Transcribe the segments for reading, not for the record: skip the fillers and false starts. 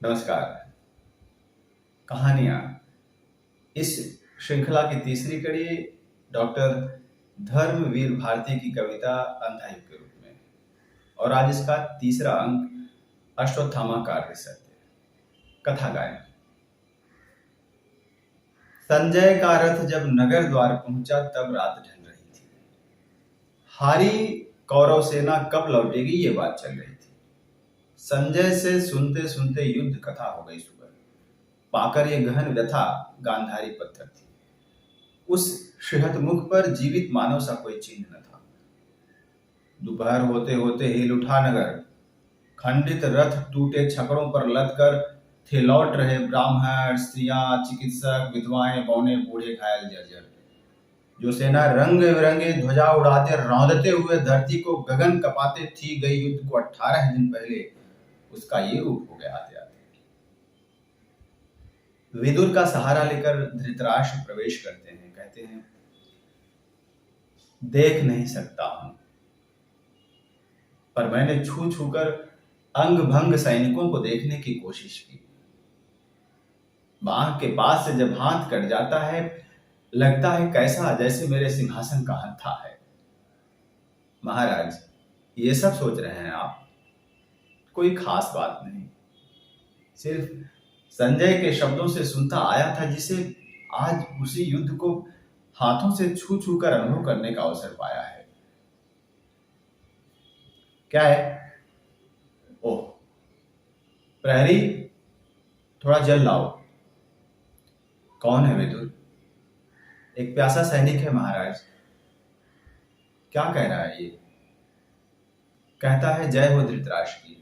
नमस्कार। कहानियां इस श्रृंखला की तीसरी कड़ी डॉक्टर धर्मवीर भारती की कविता अंधाई के रूप में, और आज इसका तीसरा अंक अश्वत्थामा कार्य सत्य। कथा गायन। संजय का रथ जब नगर द्वार पहुंचा तब रात ढल रही थी। हारी कौरव सेना कब लौटेगी ये बात चल रही थी। संजय से सुनते सुनते युद्ध कथा हो गई सुबह। पाकर ये गहन व्यथा गांधारी पत्थर थी। उस श्रीहत मुख पर जीवित मानव सा कोई चिन्ह न था। दोपहर होते होते हिल उठा नगर। खंडित रथ टूटे छकड़ों पर लद कर थे लौट रहे ब्राह्मण, स्त्रियां, चिकित्सक, विधवाएं, बौने, बूढ़े, घायल, जर्जर। जो सेना रंग बिरंगे ध्वजा उड़ाते रौंदते हुए धरती को गगन कपाते थी गई युद्ध को 18 दिन पहले, उसका ये रूप हो गया आते आते। विदुर का सहारा लेकर धृतराष्ट्र प्रवेश करते हैं। कहते हैं, देख नहीं सकता हूं, पर मैंने छू छू कर अंग भंग सैनिकों को देखने की कोशिश की। बांह के पास से जब हाथ कट जाता है, लगता है कैसा जैसे मेरे सिंहासन का हत्था है। महाराज, ये सब सोच रहे हैं आप? कोई खास बात नहीं, सिर्फ संजय के शब्दों से सुनता आया था, जिसे आज उसी युद्ध को हाथों से छू छू कर अनुभव करने का अवसर पाया है। क्या है? ओह, प्रहरी, थोड़ा जल लाओ। कौन है विदुर? एक प्यासा सैनिक है महाराज। क्या कह रहा है ये? कहता है जय हो धृतराष्ट्र की।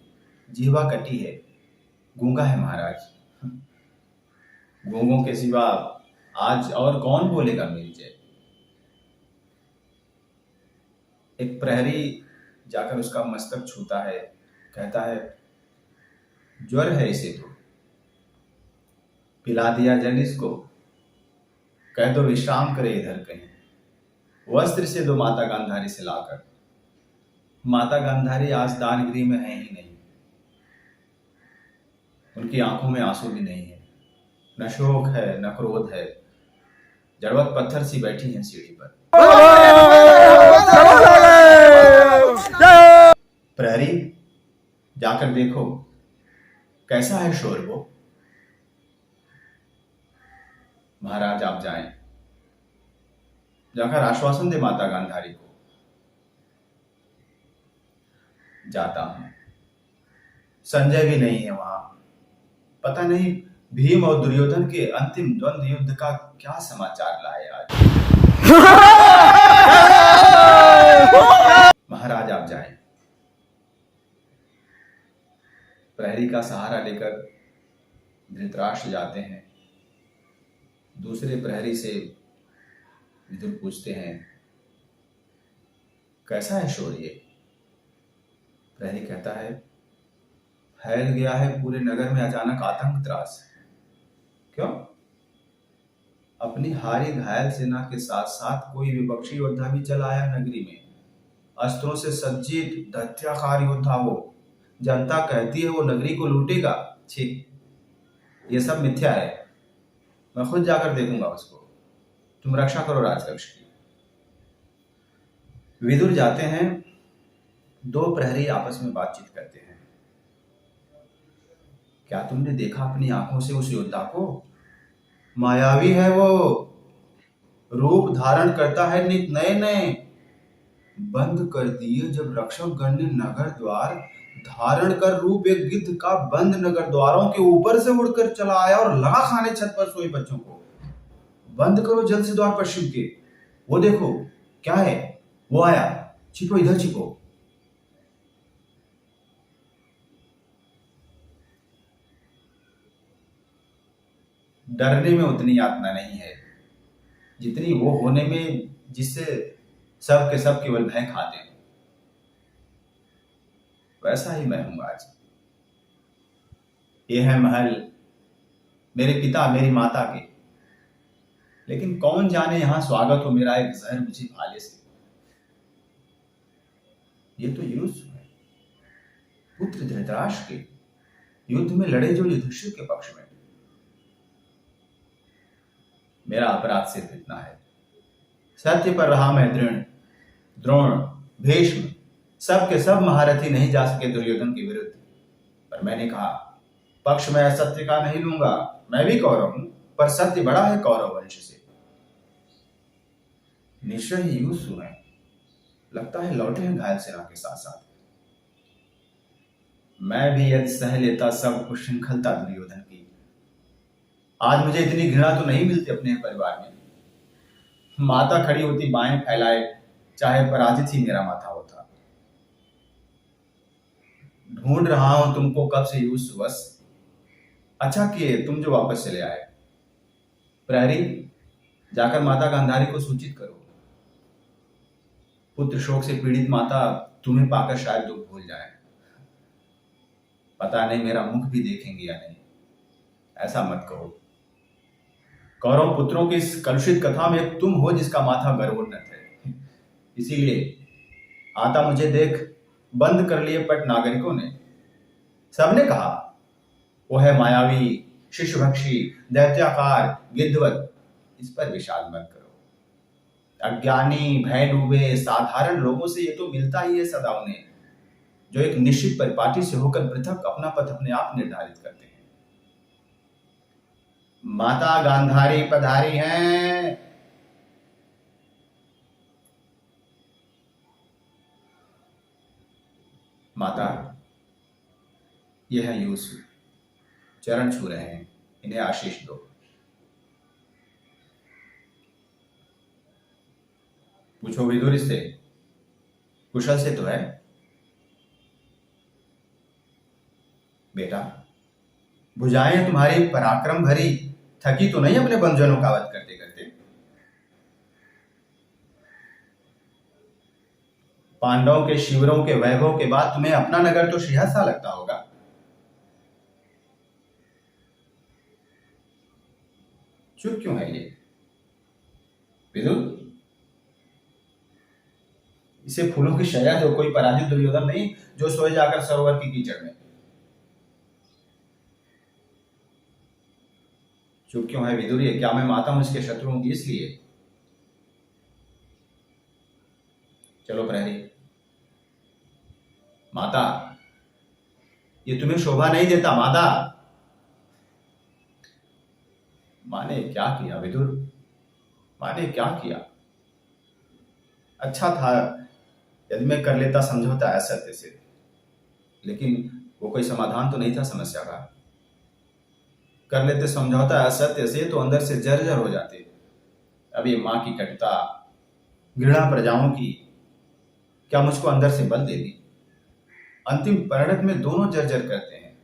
जीवा कटी है, गूंगा है महाराज। गूंगों के सिवा आज और कौन बोलेगा मेरी जय? एक प्रहरी जाकर उसका मस्तक छूता है। कहता है, ज्वर है इसे तो पिला दिया जल इसको। कह दो विश्राम करे इधर कहीं। वस्त्र से दो माता गांधारी से लाकर। माता गांधारी आज दानगृह में है ही नहीं। उनकी आंखों में आंसू भी नहीं है, न शोक है न क्रोध है। जड़वत पत्थर सी बैठी हैं सीढ़ी पर। प्रहरी, जाकर देखो कैसा है शोर वो। महाराज आप जाएं, जाकर आश्वासन दे माता गांधारी को। जाता हूं। संजय भी नहीं है वहां। पता नहीं भीम और दुर्योधन के अंतिम द्वंद्व युद्ध का क्या समाचार लाए आज। महाराज आप जाएं। प्रहरी का सहारा लेकर धृतराष्ट्र जाते हैं। दूसरे प्रहरी से विदुर पूछते हैं, कैसा है शोर ये? प्रहरी कहता है, फैल गया है पूरे नगर में अचानक आतंक त्रास। क्यों? अपनी हारी घायल सेना के साथ साथ कोई विपक्षी योद्धा भी चला आया नगरी में। अस्त्रों से सज्जित दत्याकार योद्धा वो। जनता कहती है वो नगरी को लूटेगा। छी, ये सब मिथ्या है। मैं खुद जाकर देखूंगा उसको। तुम रक्षा करो राजकक्ष की। विदुर जाते हैं। दो प्रहरी आपस में बातचीत करते हैं। क्या तुमने देखा अपनी आंखों से उस योद्धा को? मायावी है वो, रूप धारण करता है नित नए नए। बंद कर दिए जब रक्षक गण ने नगर द्वार, धारण कर रूप एक गिद्ध का बंद नगर द्वारों के ऊपर से उड़कर चला आया और लगा खाने छत पर सोए बच्चों को। बंद करो जल्द से द्वार पश्चिम के। वो देखो क्या है, वो आया। छिपो, इधर छिपो। डरने में उतनी यातना नहीं है जितनी वो होने में, जिससे सब के सब केवल भय खाते हैं। वैसा ही मैं हूं आज। ये है महल मेरे पिता मेरी माता के, लेकिन कौन जाने यहां स्वागत हो मेरा एक जहर बुझी भाले से। ये तो यूसुफ है, पुत्र धृतराष्ट्र के। युद्ध में लड़े जो युधिष्ठिर के पक्ष में। मेरा अपराध सिर्फ इतना है, सत्य पर रहा मैं दृढ़। द्रोण, भीष्म, सब के सब महारथी नहीं जा सके दुर्योधन के विरुद्ध, पर मैंने कहा पक्ष में असत्य का नहीं लूंगा। मैं भी कौरव हूं, पर सत्य बड़ा है कौरव वंश से। निश्चय ही यूं सुने, लगता है लौटे हैं घायल सेना के साथ साथ। मैं भी यदि सह लेता सब कुछ श्रृंखलता दुर्योधन की, आज मुझे इतनी घृणा तो नहीं मिलती अपने परिवार में। माता खड़ी होती बाहें फैलाए, चाहे पराजित ही मेरा माथा होता। ढूंढ रहा हूं तुमको कब से यूं सुबस, अच्छा किए तुम जो वापस चले आए। प्रहरी, जाकर माता गांधारी को सूचित करो। पुत्र शोक से पीड़ित माता तुम्हें पाकर शायद दुख भूल जाए। पता नहीं मेरा मुख भी देखेंगे या नहीं, ऐसा मत कहो। कौरव पुत्रों की इस कलुषित कथा में तुम हो जिसका माथा गर्वोन्नत है। इसीलिए आता मुझे देख बंद कर लिए पट नागरिकों ने। सबने कहा वो है मायावी, शिशुभक्षी, दैत्याकार, गिद्धवत। इस पर विषाद मत करो। अज्ञानी, भय डूबे साधारण लोगों से ये तो मिलता ही है सदा उन्हें, जो एक निश्चित परिपाटी से होकर पृथक अपना पथ अपने आप निर्धारित करते हैं। माता गांधारी पधारी हैं। माता, यह है यूसुफ, चरण छू रहे हैं, इन्हें आशीष दो। पूछो विदुर से, कुशल से तो है? बेटा, भुजाएं तुम्हारी पराक्रम भरी, थकी तो नहीं अपने बंधुजनों का वध करते करते? पांडवों के शिविरों के वैभव के बाद तुम्हें अपना नगर तो श्रीहर सा लगता होगा। चुप क्यों है ये विदुर? इसे फूलों की शैया दो, कोई पराजित दुर्योधन नहीं जो सोए जाकर सरोवर की कीचड़ में। चुप क्यों है विदुर? ये क्या मैं माता हूं इसके शत्रुओं की इसलिए? चलो प्रहरी। माता, ये तुम्हें शोभा नहीं देता माता। माने क्या किया विदुर? माने क्या किया? अच्छा था यदि मैं कर लेता समझौता असत्य से, लेकिन वो कोई समाधान तो नहीं था समस्या का। कर लेते समझौता असत्य से तो अंदर से जर्जर हो जाते। अब ये मां की कटुता, घृणा प्रजाओं की, क्या मुझको अंदर से बल देगी? अंतिम परिणत में दोनों जर्जर करते हैं,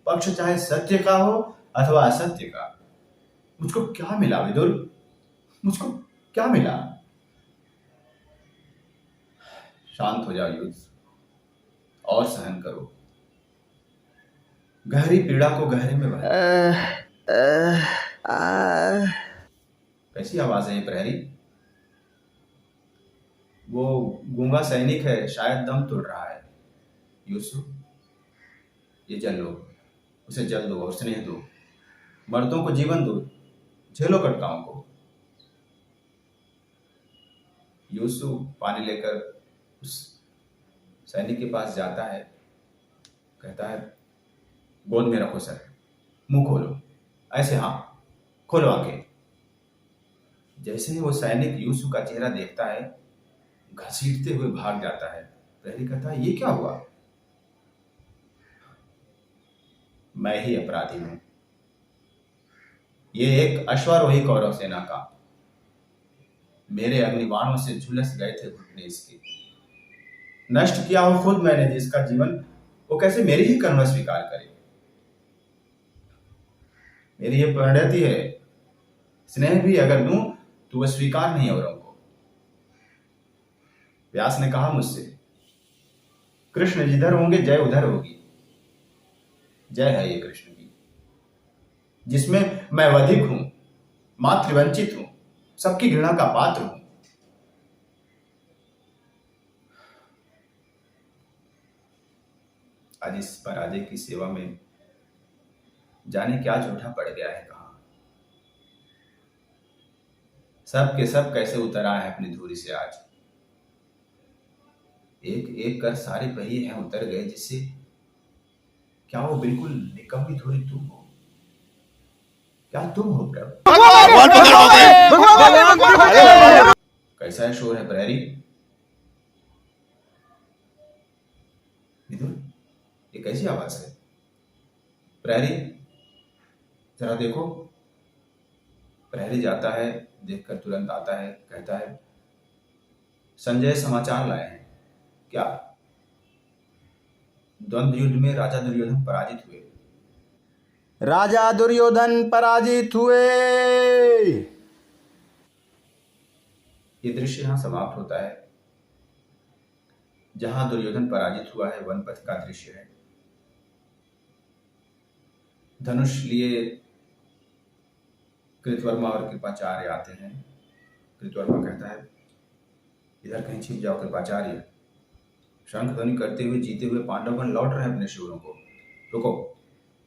पक्ष चाहे सत्य का हो अथवा असत्य का। मुझको क्या मिला विदुर? मुझको क्या मिला? शांत हो जाओ युद्ध, और सहन करो। गहरी पीड़ा को गहरे में बह। कैसी आवाज है ये प्रहरी? वो गूंगा सैनिक है, शायद दम तोड़ रहा है। यूसुफ, ये जल लो, उसे जल दो और स्नेह दो। मर्दों को जीवन दो, झेलो कटकाओं को। यूसुफ पानी लेकर उस सैनिक के पास जाता है, कहता है गोद में रखो सर, मुंह खोलो, ऐसे हाँ खोलो आंखें। जैसे ही वो सैनिक यूसुफ का चेहरा देखता है, घसीटते हुए भाग जाता है। प्रहरी कहता है ये क्या हुआ? मैं ही अपराधी हूं। ये एक अश्वारोही कौरव सेना का, मेरे अग्निबाणों से झुलस गए थे घुटने इसके। नष्ट किया हो खुद मैंने जिसका जीवन, वो कैसे मेरी ही कर्म स्वीकार करे? मेरी ये परिणति है, स्नेह भी अगर दूं तो वह स्वीकार नहीं औरों को। व्यास ने कहा मुझसे, कृष्ण जिधर होंगे जय उधर होगी। जय है ये कृष्ण की, जिसमें मैं वधिक हूं, मातृवंचित हूं, सबकी घृणा का पात्र हूं। आज इस पराजय की सेवा में जाने क्या झूठा पड़ गया है कहाँ। सब के सब कैसे उतर आए हैं अपनी धूरी से आज। एक एक कर सारे पहिए हैं उतर गए जिससे। क्या वो बिल्कुल निकम्मी धूरी तुम हो? क्या तुम हो प्रभु? कैसा है शोर है प्रहरी? विदुर, ये कैसी आवाज है? प्रहरी, जरा देखो। प्रहरी जाता है, देखकर तुरंत आता है, कहता है, संजय समाचार लाए हैं। क्या? द्वंद्व युद्ध में राजा दुर्योधन पराजित हुए। राजा दुर्योधन पराजित हुए। ये दृश्य यहां समाप्त होता है। जहां दुर्योधन पराजित हुआ है वन पथ का दृश्य है। धनुष लिए कृतवर्मा और कृपाचार्य आते हैं। कृतवर्मा कहता है, इधर कहीं छिप जाओ कृपाचार्य। शंख ध्वनि करते हुए जीते हुए पांडवगण लौट रहे हैं अपने शिविरों को। रुको,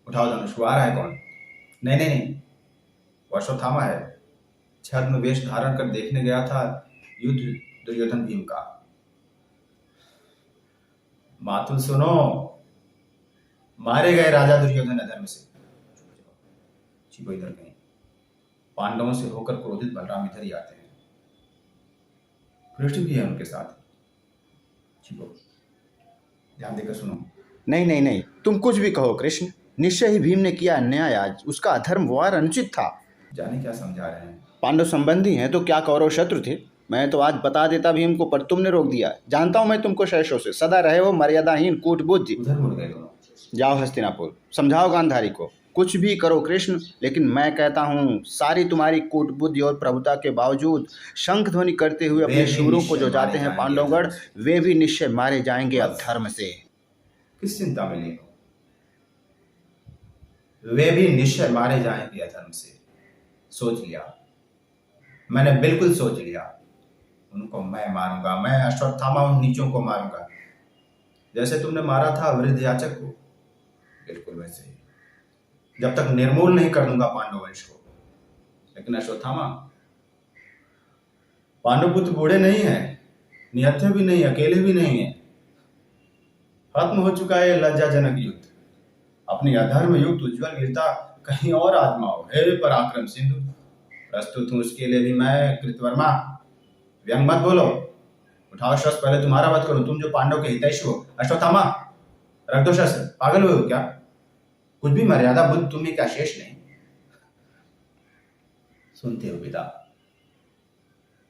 उठाओ धनुष। वो आ रहा है कौन? नहीं नहीं नहीं, वो अश्वत्थामा है। छद्म वेश धारण कर देखने गया था युद्ध दुर्योधन भीम का। मातु सुनो, मारे गए राजा दुर्योधन अधर्म से। छिपो इधर कहीं। पांडवों से होकर क्रोधित बलराम इधर ही आते हैं। कृष्ण भी है उनके साथ। छिपो, ध्यान देकर सुनो। नहीं नहीं नहीं, तुम कुछ भी कहो कृष्ण, निश्चय ही भीम ने किया अन्याय। आज उसका अधर्म वार अनुचित था। जाने क्या समझा रहे हैं। पांडव संबंधी हैं तो क्या कौरव शत्रु थे? मैं तो आज बता देता भीम को, पर तुमने रोक दिया। जानता हूं मैं तुमको शैशव से। सदा रहे हो मर्यादाहीन कूट बुद्धि। उधर मुड़ गए दोनों। जाओ हस्तिनापुर, समझाओ गांधारी को। कुछ भी करो कृष्ण, लेकिन मैं कहता हूँ सारी तुम्हारी कूट बुद्धि और प्रभुता के बावजूद शंख ध्वनि करते हुए अपने शिविरों को जो जाते हैं पांडवगढ़, वे भी निश्चय मारे जाएंगे अधर्म से। किस चिंता में नहीं हो? वे भी निश्चय मारे जाएंगे अधर्म से। सोच लिया, मैंने बिल्कुल सोच लिया। उनको मैं मारूंगा। मैं अश्वत्थामा उन नीचों को मारूंगा, जैसे तुमने मारा था वृद्ध याचक को, बिल्कुल वैसे ही। जब तक निर्मूल नहीं कर दूंगा पांडव वंश को। लेकिन अश्वत्थामा, पांडव पुत्र बूढ़े नहीं है, निहत्थे भी नहीं, अकेले भी नहीं है। खत्म हो चुका है लज्जाजनक युद्ध। अपनी अधर्म युक्त उज्जवल वीरता कहीं और आजमाओ। हे पराक्रम सिंधु, प्रस्तुत हूं उसके लिए भी मैं। कृतवर्मा, व्यंग मत बोलो। उठाओ शस्त्र, पहले तुम्हारा वध करो, तुम जो पांडव के हितैषी हो। अश्वत्थामा, रख दो शस्त्र। पागल हुए हो क्या? कुछ भी मर्यादा बुद्ध तुम्हें क्या शेष नहीं? सुनते हो पिता,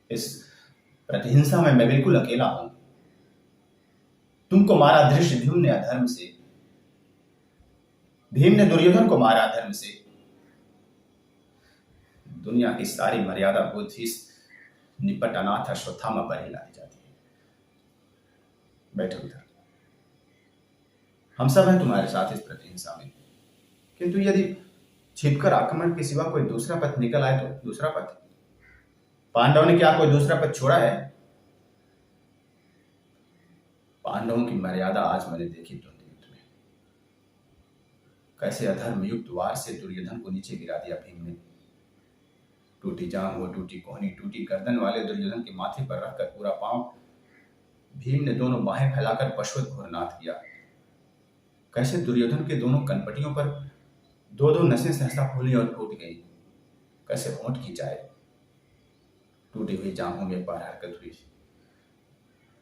इस प्रतिहिंसा में मैं बिल्कुल अकेला हूं। तुमको मारा धृष्ट भीम ने अधर्म से। भीम ने दुर्योधन को मारा अधर्म से। दुनिया की सारी मर्यादा बुद्ध इस निपट अनाथ अश्वत्थामा पर ही लाई जाती है। बैठो इधर। हम सब हैं तुम्हारे साथ इस प्रतिहिंसा में, किंतु यदि छिपकर आक्रमण के सिवा कोई दूसरा पथ निकल आए तो दूसरा पथ। पांडवों ने क्या कोई दूसरा पथ छोड़ा है? पांडवों की मर्यादा आज मैंने देखी द्वंद्व युद्ध में। कैसे अधर्म युक्त वार से दुर्योधन को नीचे गिरा दिया भीम ने। टूटी जांघ वो टूटी कोहनी, टूटी गर्दन वाले दुर्योधन के माथे पर रखकर पूरा पांव भीम ने दोनों बाहें फैलाकर पशुवत घोरनाद किया। कैसे दुर्योधन के दोनों कनपटियों पर दो दो नसें सहसा फूली और फूट गई। कैसे होंठ खिंचाए, टूटी हुई जांघों में बाहर हरकत हुई।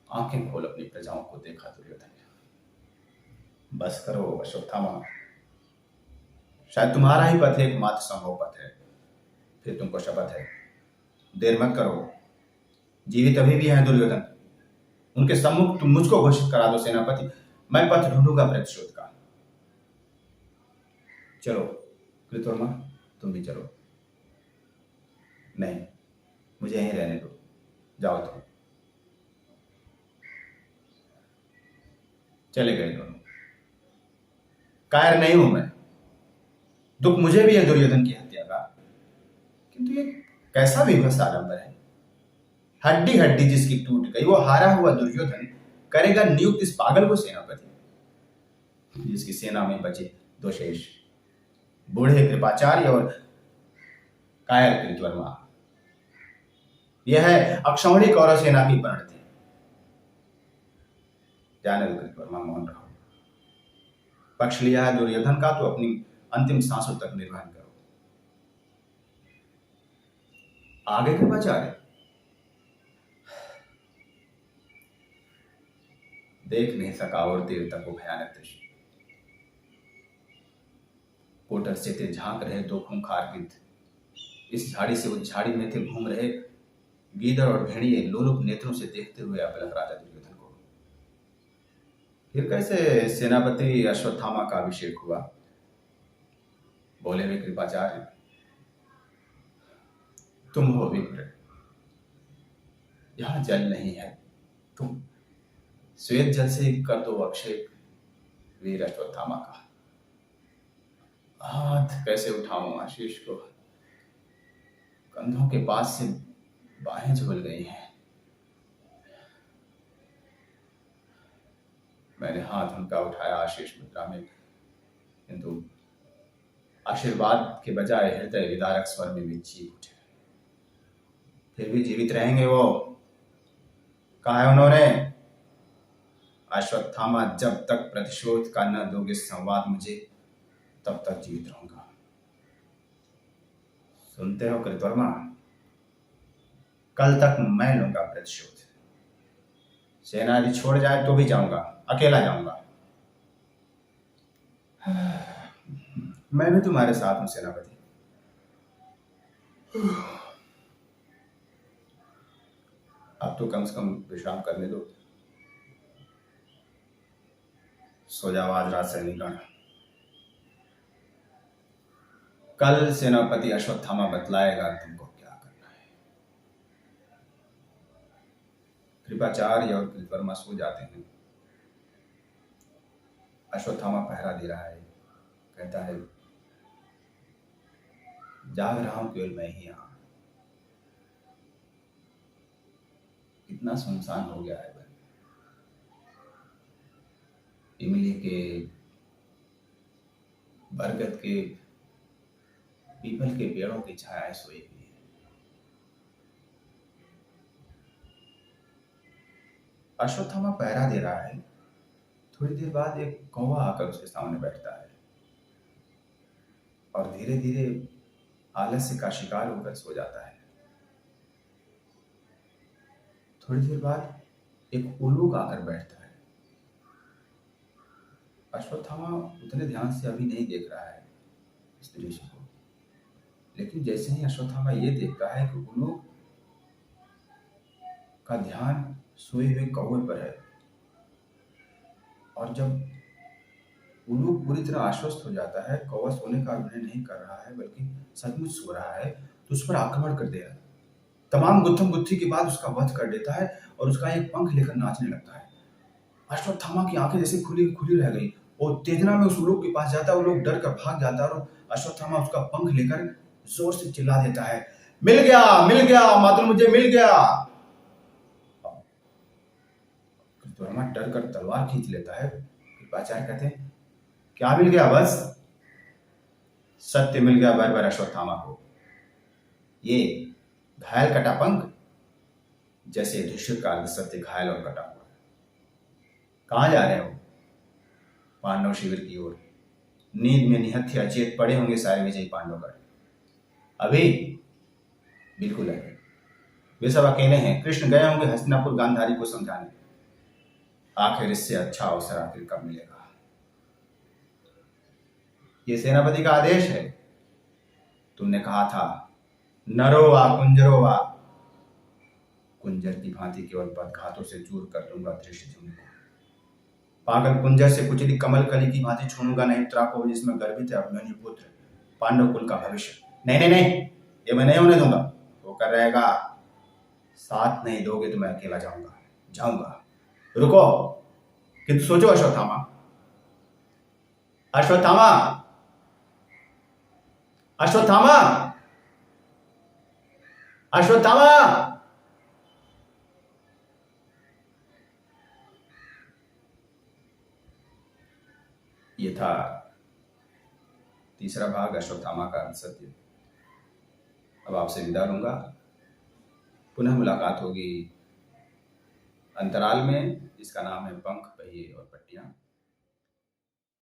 आंखें खोल अपनी प्रजाओं को देखा दुर्योधन ने। बस करो अश्वत्थामा, शायद तुम्हारा ही पथ एकमात्र संभव पथ है। फिर तुमको शपथ है, देर मत करो। जीवित अभी भी हैं दुर्योधन, उनके सम्मुख तुम मुझको घोषित करा दो सेनापति। मैं पथ ढूंढूंगा प्रतिशोध का। चलो कृतवर्मा, तुम भी चलो। नहीं, मुझे यहीं रहने दो, जाओ तुम। चले गए दोनों। कायर नहीं हूं मैं, दुख मुझे भी है दुर्योधन की हत्या का, किंतु ये कैसा विभत्स आडंबर है। हड्डी हड्डी जिसकी टूट गई, वो हारा हुआ दुर्योधन करेगा नियुक्त इस पागल को सेनापति, जिसकी सेना में बचे दो शेष, बूढ़े कृपाचार्य और कायर कृतवर्मा। यह है अक्षौणी कौरव सेना की परिणति। जाने दो कृतवर्मा, मौन रहो। पक्ष लिया है दुर्योधन का तो अपनी अंतिम सांसों तक निर्वहन करो। आगे कृपाचार्य, देख नहीं सका और देर तक वो भयानक दृश्य। कोटर से थे झांक रहे दो खूंखार गिद्ध, इस झाड़ी से उस झाड़ी में थे घूम रहे गीदड़ और भेड़िए लोलुप नेत्रों से देखते हुए अबलख राजा दुर्योधन को। फिर कैसे सेनापति अश्वत्थामा का अभिषेक हुआ? बोले वे कृपाचार्य, तुम हो विप्र, यहां जल नहीं है, तुम श्वेत जल से कर दो अभिषेक वीर अश्वत्थामा का। हाथ कैसे उठाऊं आशीष को, कंधों के पास से बाहें झूल गई हैं। मैंने हाथ उनका उठाया आशीष मुद्रा में, किंतु आशीर्वाद के बजाय हृदय विदारक स्वर में भी चीख उठे। फिर भी जीवित रहेंगे वो, कहा है उन्होंने, अश्वत्थामा, जब तक प्रतिशोध का न दोगे संवाद मुझे, तब तक जीवित रहूंगा। सुनते हो कृतवर्मा, कल तक मैं लूंगा प्रतिशोध। सेना यदि छोड़ जाए तो भी जाऊंगा, अकेला जाऊंगा। मैं भी तुम्हारे साथ हूं सेनापति। अब तो कम से कम विश्राम करने दो। सो जाओ आज रात सैनिकगण। कल सेनापति अश्वत्थामा बतलाएगा तुमको क्या करना है। कृपाचार्य और कृतवर्मा सो जाते हैं। अश्वत्थामा पहरा दे रहा है, कहता है, जाग रहा हूं केवल मैं ही यहां। कितना सुनसान हो गया है। इमली के, बरगद के, पीपल के पेड़ों की छाया सोई हुई है। अश्वत्थामा पहरा दे रहा है। थोड़ी देर बाद एक कौवा आकर उसके सामने बैठता है और धीरे धीरे आलस्य का शिकार होकर सो जाता है। थोड़ी देर बाद एक उल्लूक आकर बैठता है। अश्वत्थामा उतने ध्यान से अभी नहीं देख रहा है इस दृश्य को, लेकिन जैसे ही अश्वत्थामा ये देखता है कि उल्लूक का ध्यान सोए हुए कौवे पर है, और जब उल्लूक पूरी तरह आश्वस्त हो जाता है, कौवा सोने का अभिनय नहीं कर रहा है बल्कि सचमुच सो रहा है, तो उस पर आक्रमण कर देगा। तमाम गुत्थम गुत्थी के बाद उसका वध कर देता है और उसका एक पंख लेकर नाचने लगता है। अश्वत्थामा की आंखें जैसे खुली खुली रह गई। वो तेजना में उस उल्लूक के पास जाता है, वो लोग डर कर भाग जाता है और अश्वत्थामा उसका पंख लेकर जोर से चिल्ला देता है, मिल गया मातुल, मुझे मिल गया। कृतवर्मा डर कर तलवार खींच लेता है। कृपाचार्य कहते हैं, क्या मिल गया? बस सत्य मिल गया बर्बर अश्वत्थामा को। ये घायल कटा पंख जैसे युधिष्ठिर का सत्य घायल और कटा हुआ। कहां जा रहे हो? पांडव शिविर की ओर। नींद में निहत्थे अचेत पड़े होंगे सारे विजयी पांडवगण। अभी बिल्कुल है, वे सब अकेले हैं। कृष्ण गए होंगे हस्तिनापुर गांधारी को समझाने। आखिर इससे अच्छा अवसर आखिर कब मिलेगा? ये सेनापति का आदेश है। तुमने कहा था, नरो वा कुंजरो वा, कुंजर की भांति केवल पदघातों से चूर कर दूंगा धृष्टद्युम्न को। पागल कुंजर से कुचली कमल कली की भांति छोड़ूंगा नहीं उत्तरा को, जिसमें गर्भित है अभिमन्यु पुत्र, पांडव कुल का भविष्य। नहीं नहीं नहीं, ये मैं नहीं होने दूंगा। वो कर रहेगा। साथ नहीं दोगे तो मैं अकेला जाऊंगा। रुको, किंतु सोचो अश्वत्थामा, अश्वत्थामा, अश्वत्थामा, अश्वत्थामा। ये था तीसरा भाग अश्वत्थामा का अंतसत्य। अब आपसे विदा लूंगा, पुनः मुलाकात होगी अंतराल में, जिसका नाम है पंख, पहिए और पट्टियां।